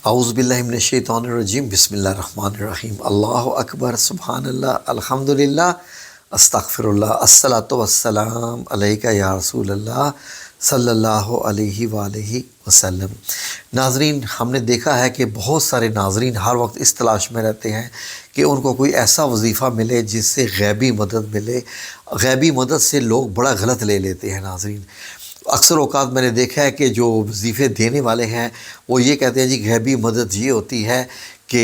اعوذ باللہ من الشیطان الرجیم، بسم اللہ الرحمن الرحیم، اللہ اکبر، سبحان اللہ، الحمدللہ، استغفر اللہ، الصلاۃ والسلام علیک یا رسول اللہ صلی اللہ علیہ وآلہ وسلم۔ ناظرین، ہم نے دیکھا ہے کہ بہت سارے ناظرین ہر وقت اس تلاش میں رہتے ہیں کہ ان کو کوئی ایسا وظیفہ ملے جس سے غیبی مدد ملے۔ غیبی مدد سے لوگ بڑا غلط لے لیتے ہیں ناظرین۔ اکثر اوقات میں نے دیکھا ہے کہ جو وظیفے دینے والے ہیں وہ یہ کہتے ہیں جی غیبی مدد یہ ہوتی ہے کہ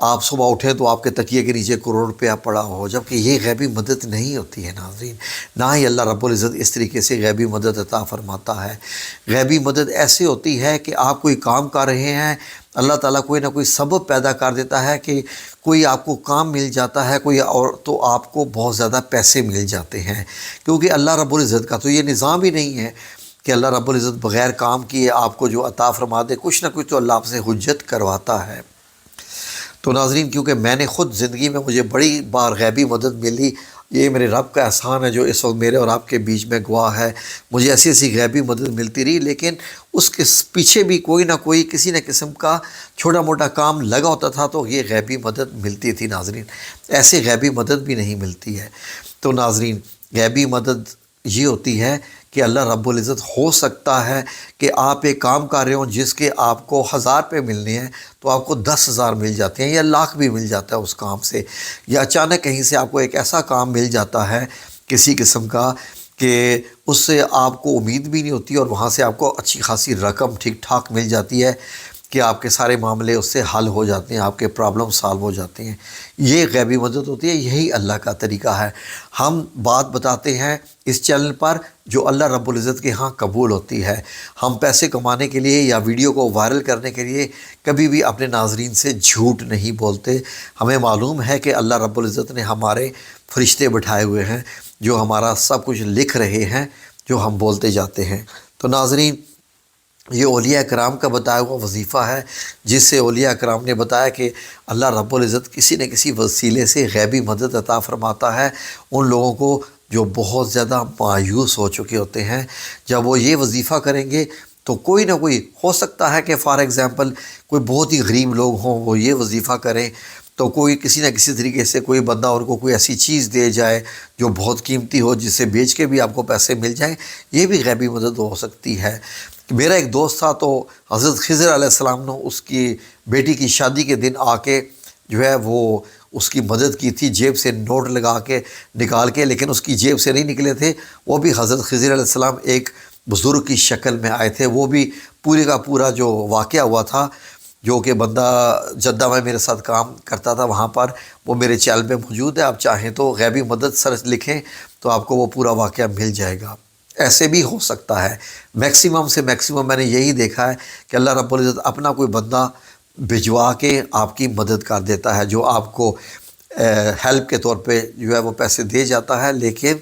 آپ صبح اٹھیں تو آپ کے تکیے کے نیچے کروڑ روپیہ پڑا ہو، جبکہ یہ غیبی مدد نہیں ہوتی ہے ناظرین۔ نہ ہی اللہ رب العزت اس طریقے سے غیبی مدد عطا فرماتا ہے۔ غیبی مدد ایسے ہوتی ہے کہ آپ کوئی کام کر رہے ہیں، اللہ تعالیٰ کوئی نہ کوئی سبب پیدا کر دیتا ہے کہ کوئی آپ کو کام مل جاتا ہے، کوئی اور تو آپ کو بہت زیادہ پیسے مل جاتے ہیں، کیونکہ اللہ رب العزت کا تو یہ نظام ہی نہیں ہے کہ اللہ رب العزت بغیر کام کیے آپ کو جو عطا فرما دے، کچھ نہ کچھ تو اللہ آپ سے حجت کرواتا ہے۔ تو ناظرین، کیونکہ میں نے خود زندگی میں مجھے بڑی بار غیبی مدد ملی، یہ میرے رب کا احسان ہے جو اس وقت میرے اور آپ کے بیچ میں گواہ ہے۔ مجھے ایسی ایسی غیبی مدد ملتی رہی، لیکن اس کے پیچھے بھی کوئی نہ کوئی کسی نہ قسم کا چھوٹا موٹا کام لگا ہوتا تھا تو یہ غیبی مدد ملتی تھی ناظرین۔ ایسے غیبی مدد بھی نہیں ملتی ہے۔ تو ناظرین، غیبی مدد یہ ہوتی ہے کہ اللہ رب العزت ہو سکتا ہے کہ آپ ایک کام کر رہے ہوں جس کے آپ کو 1000 روپے ملنے ہیں تو آپ کو 10,000 مل جاتے ہیں، یا لاکھ بھی مل جاتا ہے اس کام سے، یا اچانک کہیں سے آپ کو ایک ایسا کام مل جاتا ہے کسی قسم کا کہ اس سے آپ کو امید بھی نہیں ہوتی اور وہاں سے آپ کو اچھی خاصی رقم ٹھیک ٹھاک مل جاتی ہے کہ آپ کے سارے معاملے اس سے حل ہو جاتے ہیں، آپ کے پرابلم سالو ہو جاتے ہیں۔ یہ غیبی مدد ہوتی ہے، یہی اللہ کا طریقہ ہے۔ ہم بات بتاتے ہیں اس چینل پر جو اللہ رب العزت کے ہاں قبول ہوتی ہے۔ ہم پیسے کمانے کے لیے یا ویڈیو کو وائرل کرنے کے لیے کبھی بھی اپنے ناظرین سے جھوٹ نہیں بولتے۔ ہمیں معلوم ہے کہ اللہ رب العزت نے ہمارے فرشتے بٹھائے ہوئے ہیں جو ہمارا سب کچھ لکھ رہے ہیں جو ہم بولتے جاتے ہیں۔ تو ناظرین، یہ اولیاء کرام کا بتایا ہوا وظیفہ ہے، جس سے اولیاء کرام نے بتایا کہ اللہ رب العزت کسی نہ کسی وسیلے سے غیبی مدد عطا فرماتا ہے ان لوگوں کو جو بہت زیادہ مایوس ہو چکے ہوتے ہیں۔ جب وہ یہ وظیفہ کریں گے تو کوئی نہ کوئی ہو سکتا ہے کہ فار ایگزامپل کوئی بہت ہی غریب لوگ ہوں، وہ یہ وظیفہ کریں تو کوئی کسی نہ کسی طریقے سے کوئی بندہ ان کو کوئی ایسی چیز دے جائے جو بہت قیمتی ہو، جسے بیچ کے بھی آپ کو پیسے مل جائیں۔ یہ بھی غیبی مدد ہو سکتی ہے۔ میرا ایک دوست تھا تو حضرت خضر علیہ السلام نے اس کی بیٹی کی شادی کے دن آ کے جو ہے وہ اس کی مدد کی تھی، جیب سے نوٹ لگا کے نکال کے، لیکن اس کی جیب سے نہیں نکلے تھے، وہ بھی حضرت خضر علیہ السلام ایک بزرگ کی شکل میں آئے تھے۔ وہ بھی پورے کا پورا جو واقعہ ہوا تھا، جو کہ بندہ جدہ میں میرے ساتھ کام کرتا تھا، وہاں پر وہ میرے چینل پہ موجود ہے، آپ چاہیں تو غیبی مدد سرچ لکھیں تو آپ کو وہ پورا واقعہ مل جائے گا۔ ایسے بھی ہو سکتا ہے۔ میکسیمم سے میکسیمم میں نے یہی دیکھا ہے کہ اللہ رب العزت اپنا کوئی بندہ بھجوا کے آپ کی مدد کر دیتا ہے، جو آپ کو ہیلپ کے طور پہ جو ہے وہ پیسے دے جاتا ہے، لیکن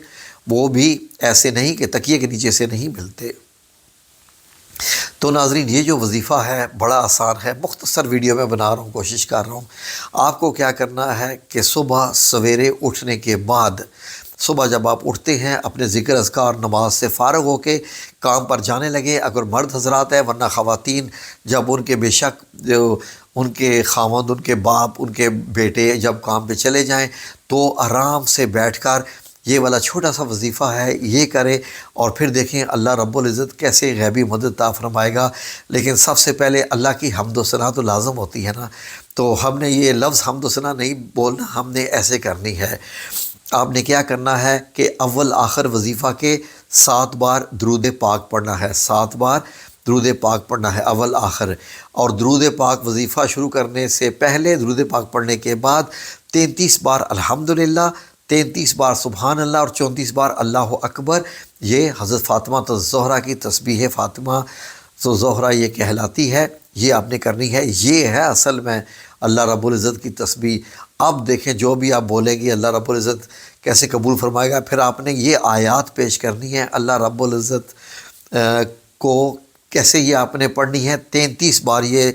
وہ بھی ایسے نہیں کہ تکیے کے نیچے سے نہیں ملتے۔ تو ناظرین، یہ جو وظیفہ ہے بڑا آسان ہے، مختصر ویڈیو میں بنا رہا ہوں، کوشش کر رہا ہوں۔ آپ کو کیا کرنا ہے کہ صبح سویرے اٹھنے کے بعد، صبح جب آپ اٹھتے ہیں اپنے ذکر اذکار نماز سے فارغ ہو کے کام پر جانے لگے، اگر مرد حضرات ہیں، ورنہ خواتین جب ان کے بے شک جو ان کے خاوند، ان کے باپ، ان کے بیٹے جب کام پہ چلے جائیں تو آرام سے بیٹھ کر یہ والا چھوٹا سا وظیفہ ہے یہ کرے، اور پھر دیکھیں اللہ رب العزت کیسے غیبی مدد عطا فرمائے گا۔ لیکن سب سے پہلے اللہ کی حمد و ثنا تو لازم ہوتی ہے نا، تو ہم نے یہ لفظ حمد و ثنا نہیں بولنا، ہم نے ایسے کرنی ہے۔ آپ نے کیا کرنا ہے کہ اول آخر وظیفہ کے 7 بار درود پاک پڑھنا ہے، 7 بار درود پاک پڑھنا ہے اول آخر، اور درود پاک وظیفہ شروع کرنے سے پہلے درود پاک پڑھنے کے بعد 33 بار الحمدللہ، 33 بار سبحان اللہ اور 34 بار اللہ اکبر۔ یہ حضرت فاطمہ الزہرا کی تسبیح فاطمہ الزہرا یہ کہلاتی ہے، یہ آپ نے کرنی ہے۔ یہ ہے اصل میں اللہ رب العزت کی تسبیح۔ اب دیکھیں جو بھی آپ بولیں گی اللہ رب العزت کیسے قبول فرمائے گا۔ پھر آپ نے یہ آیات پیش کرنی ہے اللہ رب العزت کو، کیسے یہ آپ نے پڑھنی ہے 33 بار۔ یہ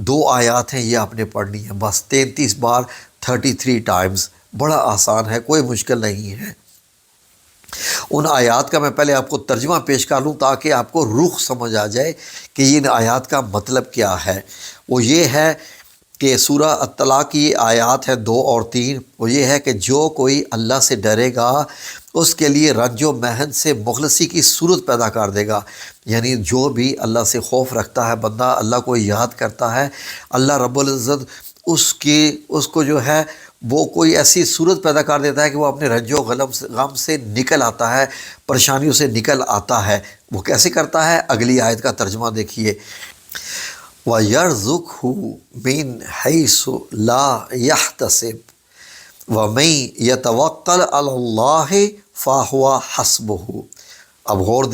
2 آیات ہیں، یہ آپ نے پڑھنی ہے بس 33 بار 33 ٹائمز۔ بڑا آسان ہے، کوئی مشکل نہیں ہے۔ ان آیات کا میں پہلے آپ کو ترجمہ پیش کر لوں تاکہ آپ کو رخ سمجھ آ جائے کہ ان آیات کا مطلب کیا ہے۔ وہ یہ ہے کہ سورہ الطلاق کی آیات ہے 2 اور 3، وہ یہ ہے کہ جو کوئی اللہ سے ڈرے گا اس کے لیے رنج و محنت سے مخلصی کی صورت پیدا کر دے گا۔ یعنی جو بھی اللہ سے خوف رکھتا ہے بندہ، اللہ کو یاد کرتا ہے، اللہ رب العزت اس کو جو ہے وہ کوئی ایسی صورت پیدا کر دیتا ہے کہ وہ اپنے رنج و غم سے نکل آتا ہے، پریشانیوں سے نکل آتا ہے۔ وہ کیسے کرتا ہے؟ اگلی آیت کا ترجمہ دیکھیے، وَيَرْزُقْهُ مِنْ حَيْثُ لَا يَحْتَسِبُ وَمَن يَتَوَکَّلْ عَلَى اللَّهِ فَهُوَ حَسْبُهُ۔ اب غور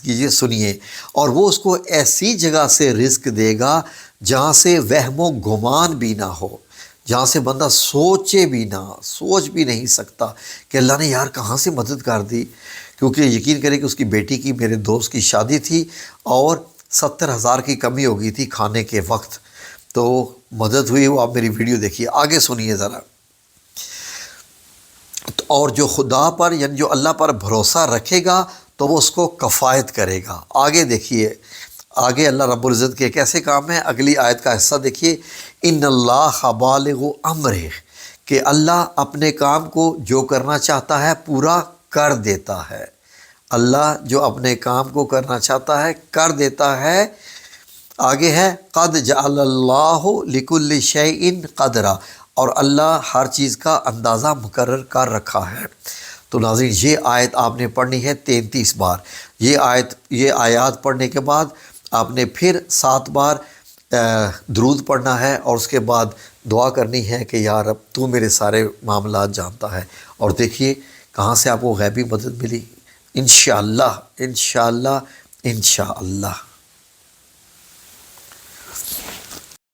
کیجیے، سنیے، اور وہ اس کو ایسی جگہ سے رزق دے گا جہاں سے وہم و گمان بھی نہ ہو، جہاں سے بندہ سوچ بھی نہیں سکتا کہ اللہ نے یار کہاں سے مدد کر دی۔ کیونکہ یقین کریں کہ اس کی بیٹی کی، میرے دوست کی شادی تھی اور 70,000 کی کمی ہو گئی تھی کھانے کے وقت، تو مدد ہوئی۔ وہ آپ میری ویڈیو دیکھیے، آگے سنیے ذرا۔ اور جو خدا پر یعنی جو اللہ پر بھروسہ رکھے گا تو وہ اس کو کفایت کرے گا۔ آگے دیکھیے، آگے اللہ رب العزت کے کیسے کام ہے، اگلی آیت کا حصہ دیکھیے، ان اللہ بالغ امرہ، کہ اللہ اپنے کام کو جو کرنا چاہتا ہے پورا کر دیتا ہے۔ اللہ جو اپنے کام کو کرنا چاہتا ہے کر دیتا ہے۔ آگے ہے قد جعل اللہ لکل شیء قدرا، اور اللہ ہر چیز کا اندازہ مقرر کر رکھا ہے۔ تو ناظرین یہ آیت آپ نے پڑھنی ہے 33 بار۔ یہ آیات پڑھنے کے بعد آپ نے پھر 7 بار درود پڑھنا ہے، اور اس کے بعد دعا کرنی ہے کہ یا رب تو میرے سارے معاملات جانتا ہے۔ اور دیکھیے کہاں سے آپ کو غیبی مدد ملی، انشاءاللہ انشاءاللہ انشاءاللہ۔